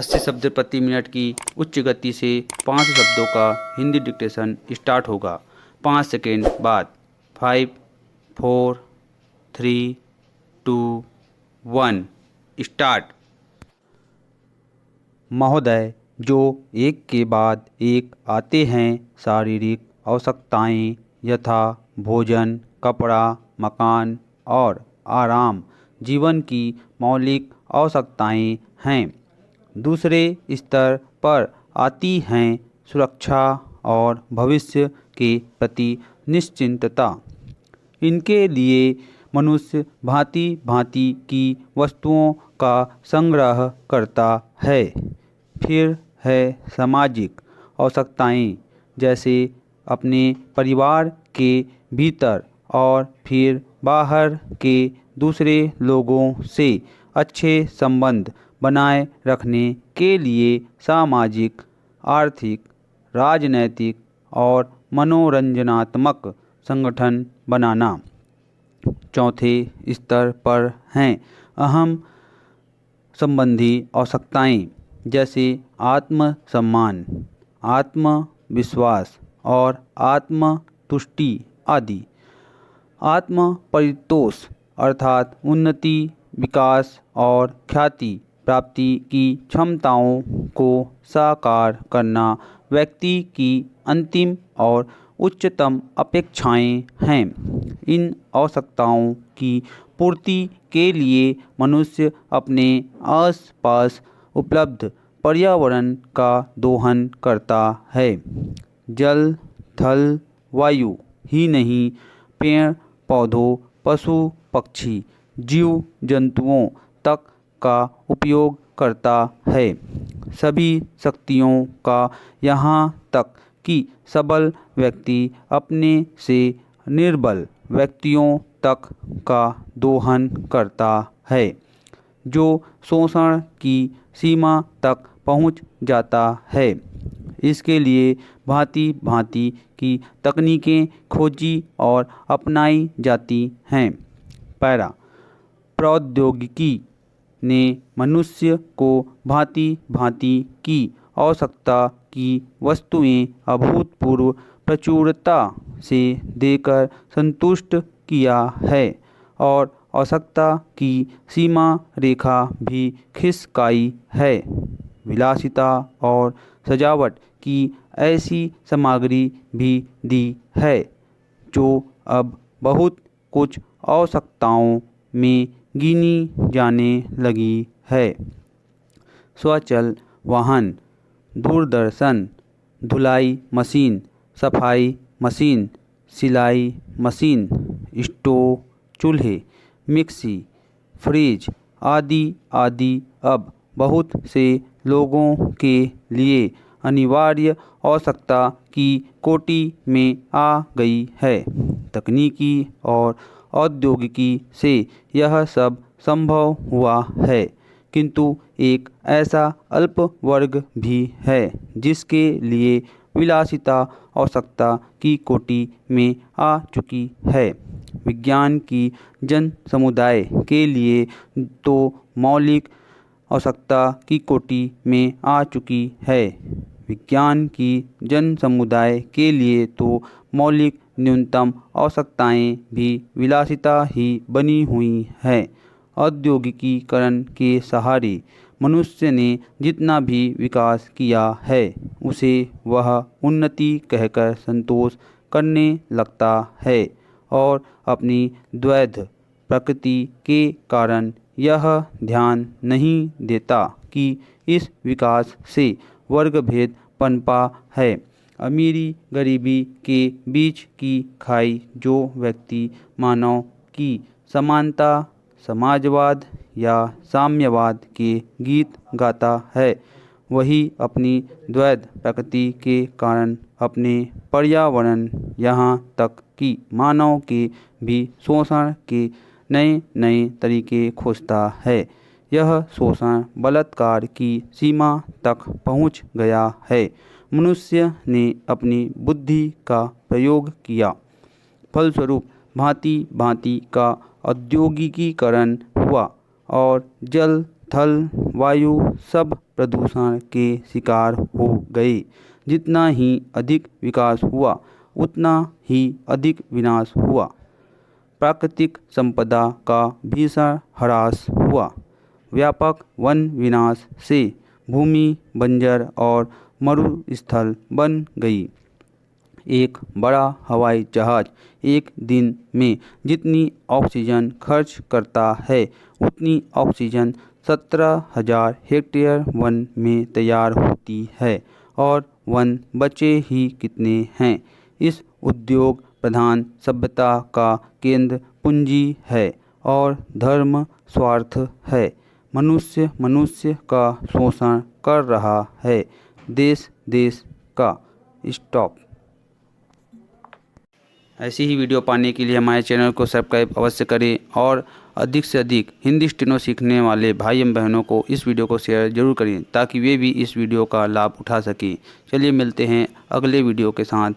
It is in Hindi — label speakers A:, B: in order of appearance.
A: 80 शब्द प्रति मिनट की उच्च गति से 500 शब्दों का हिंदी डिक्टेशन स्टार्ट होगा। 5 सेकेंड बाद 5, 4, 3, 2, 1 स्टार्ट। महोदय, जो एक के बाद एक आते हैं, शारीरिक आवश्यकताएं यथा भोजन, कपड़ा, मकान और आराम जीवन की मौलिक आवश्यकताएं हैं। दूसरे स्तर पर आती हैं सुरक्षा और भविष्य के प्रति निश्चिंतता। इनके लिए मनुष्य भांति भांति की वस्तुओं का संग्रह करता है। फिर है सामाजिक आवश्यकताएं, जैसे अपने परिवार के भीतर और फिर बाहर के दूसरे लोगों से अच्छे संबंध बनाए रखने के लिए सामाजिक, आर्थिक, राजनैतिक और मनोरंजनात्मक संगठन बनाना। चौथे स्तर पर हैं अहम संबंधी आवश्यकताएं, जैसे आत्मसम्मान, आत्मविश्वास और आत्मतुष्टि आदि। आत्म परितोष अर्थात उन्नति, विकास और ख्याति प्राप्ति की क्षमताओं को साकार करना व्यक्ति की अंतिम और उच्चतम अपेक्षाएं हैं। इन आवश्यकताओं की पूर्ति के लिए मनुष्य अपने आसपास उपलब्ध पर्यावरण का दोहन करता है। जल, थल, वायु ही नहीं, पेड़ पौधों, पशु पक्षी, जीव जंतुओं तक का उपयोग करता है। सभी शक्तियों का, यहाँ तक कि सबल व्यक्ति अपने से निर्बल व्यक्तियों तक का दोहन करता है, जो शोषण की सीमा तक पहुँच जाता है। इसके लिए भांति भांति की तकनीकें खोजी और अपनाई जाती हैं। पैरा प्रौद्योगिकी ने मनुष्य को भांति भांति की आवश्यकता की वस्तुएं अभूतपूर्व प्रचुरता से देकर संतुष्ट किया है और आवश्यकता की सीमा रेखा भी खिसकाई है। विलासिता और सजावट की ऐसी सामग्री भी दी है, जो अब बहुत कुछ आवश्यकताओं में गिनी जाने लगी है। स्वचल वाहन, दूरदर्शन, धुलाई मशीन, सफाई मशीन, सिलाई मशीन, स्टोव, चूल्हे, मिक्सी, फ्रिज आदि आदि अब बहुत से लोगों के लिए अनिवार्य आवश्यकता की कोटि में आ गई है। तकनीकी और औद्योगिकी से यह सब संभव हुआ है, किंतु एक ऐसा अल्प वर्ग भी है जिसके लिए विलासिता आवश्यकता की कोटि में आ चुकी है। विज्ञान की जन समुदाय के लिए तो मौलिक आवश्यकता की कोटि में आ चुकी है। विज्ञान की जन समुदाय के लिए तो मौलिक न्यूनतम आवश्यकताएं भी विलासिता ही बनी हुई हैं। औद्योगिकीकरण के सहारे मनुष्य ने जितना भी विकास किया है, उसे वह उन्नति कहकर संतोष करने लगता है और अपनी द्वैध प्रकृति के कारण यह ध्यान नहीं देता कि इस विकास से वर्गभेद पनपा है। अमीरी गरीबी के बीच की खाई जो व्यक्ति मानव की समानता, समाजवाद या साम्यवाद के गीत गाता है, वही अपनी द्वैध प्रकृति के कारण अपने पर्यावरण, यहाँ तक कि मानव के भी शोषण के नए नए तरीके खोजता है। यह शोषण बलात्कार की सीमा तक पहुँच गया है। मनुष्य ने अपनी बुद्धि का प्रयोग किया, फलस्वरूप भांति भांति का औद्योगिकीकरण हुआ और जल, थल, वायु सब प्रदूषण के शिकार हो गए। जितना ही अधिक विकास हुआ उतना ही अधिक विनाश हुआ। प्राकृतिक संपदा का भीषण ह्रास हुआ। व्यापक वन विनाश से भूमि बंजर और मरुस्थल बन गई। एक बड़ा हवाई जहाज एक दिन में जितनी ऑक्सीजन खर्च करता है उतनी ऑक्सीजन 17,000 हेक्टेयर वन में तैयार होती है, और वन बचे ही कितने हैं। इस उद्योग प्रधान सभ्यता का केंद्र पूंजी है और धर्म स्वार्थ है। मनुष्य का शोषण कर रहा है। देश का। स्टॉप। ऐसी ही वीडियो पाने के लिए हमारे चैनल को सब्सक्राइब अवश्य करें और अधिक से अधिक हिंदी स्टेनो सीखने वाले भाई एवं बहनों को इस वीडियो को शेयर जरूर करें ताकि वे भी इस वीडियो का लाभ उठा सकें। चलिए मिलते हैं अगले वीडियो के साथ।